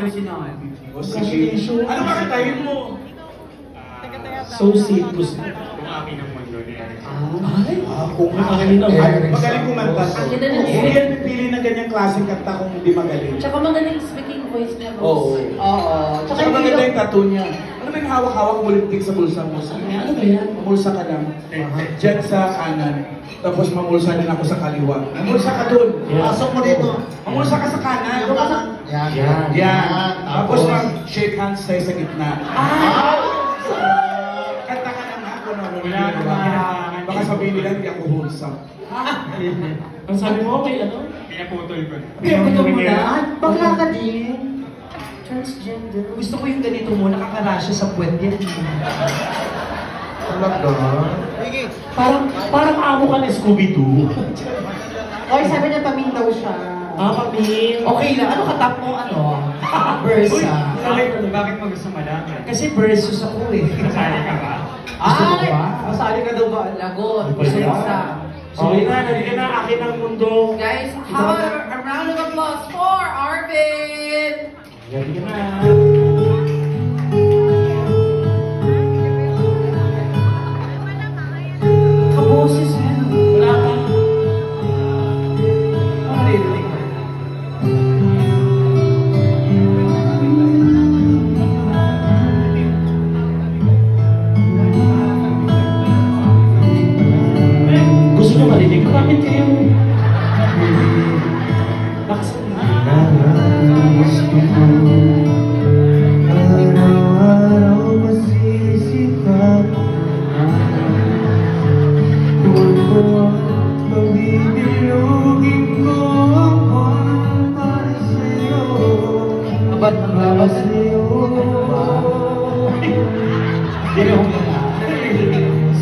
yung sinabi. O sige. Ano ba katayin mo? So citrus. Kung akin ang mundo ni Eric. Ay, Kung akin ang mundo. magaling kumanta. Ang ganda ng Hindi yan pipili ng ganyang klaseng kanta kung hindi magaling. Tsaka magaling speaking voice niya. Oo. Oo. Tsaka maganda yung tattoo niya. Ano ba yung hawak-hawak mo lipstick sa bulsa mo? Ano ba yan? Mamulsa ka lang. Diyan sa kanan. Tapos mamulsa din ako sa kaliwa. Mamulsa ka dun. Yeah. Pasok mo dito. Mamulsa ka sa kanan. Yung kanan. Yan. Yan. Yan. Tapos mag-shake hands tayo sa gitna. Kanta ka na nga kung ano. Wala naman. Baka sabihin nila hindi ako wholesome. Ang sabi mo, may ano? Pinaputol ko. Pinaputol mo na? Bakla ka din. Transgender. Gusto ko yung ganito mo, nakakarasya sa puwet yan. Talaga? Sige. Parang amo ka na Scooby-Doo. Oy, sabi niya pamindaw siya. Pamin. Okay lang. Ano katap mo, ano? Versa. Bakit mo gusto malaman? Kasi versus ako eh. Kasali ka ba? Gusto mo ba? Masali ka daw ba? Lagot. Gusto mo sa... Okay na, nandiyan na, akin ang mundo. Guys, how about a round of applause for Arvin? Nandiyan na. Kaboses yan. Wala ka. Maririnig mo. Gusto nyo marinig? Bakit kayo? Lakas Araw-araw masisikat Tuwa pabibilugin ko ang buwan para sa'yo Abad ng labas. Sa'yo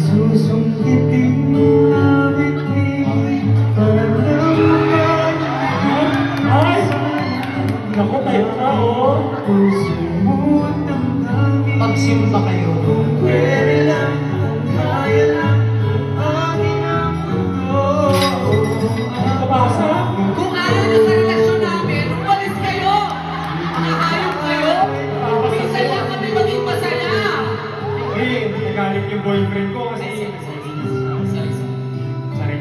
Susungkitin na bibig para naman Ay! Naku, tayo na, oh. puso mo damdamin Pagsimba kayo. Pwede lang kung kaya lang akin ang mundo Kabasa? Kung ayaw na sa relasyon namin, umalis kayo! Nakahayop kayo! Minsan lang kami maging masaya! Uy, nagalit yung boyfriend ko kasi... Sorry.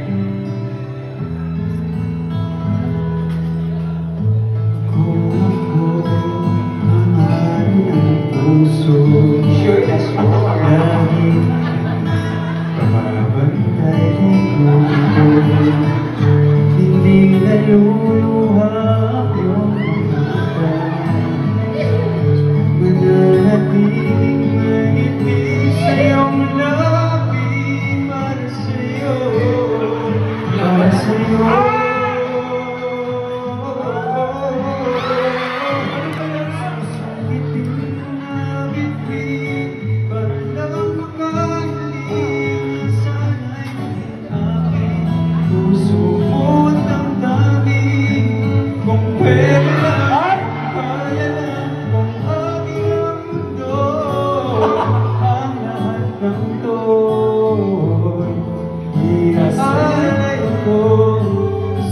Kung ako ang hari ng puso Sure, that's Lagi kababantay ko Hindi naluluha yung mata Mananatiling ngiti sa iyong labi Para sa'yo Para sa'yo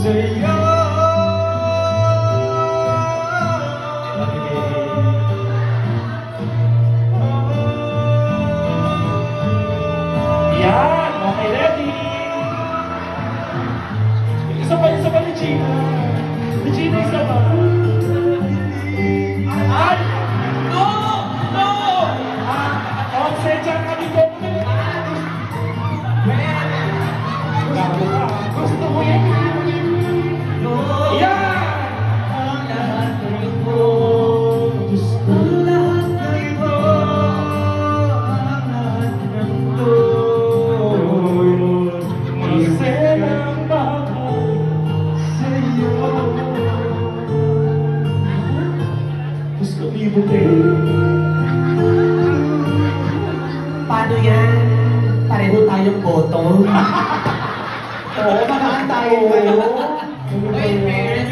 Sa'yo Yan! Okay, ready? Isa pa ni Gina. Ni Gina, isa pa. Ay! No! No! Onsencha ka dito. Gago ka. Gusto mo yan? Yan! Maselang bagay sa'yo. Gusto libo kayo. Paano yan? Pareho tayong boto. Oo, makakantayin kayo. Wait, man.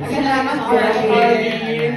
Salamat, Salamat, Arvin. Arvin.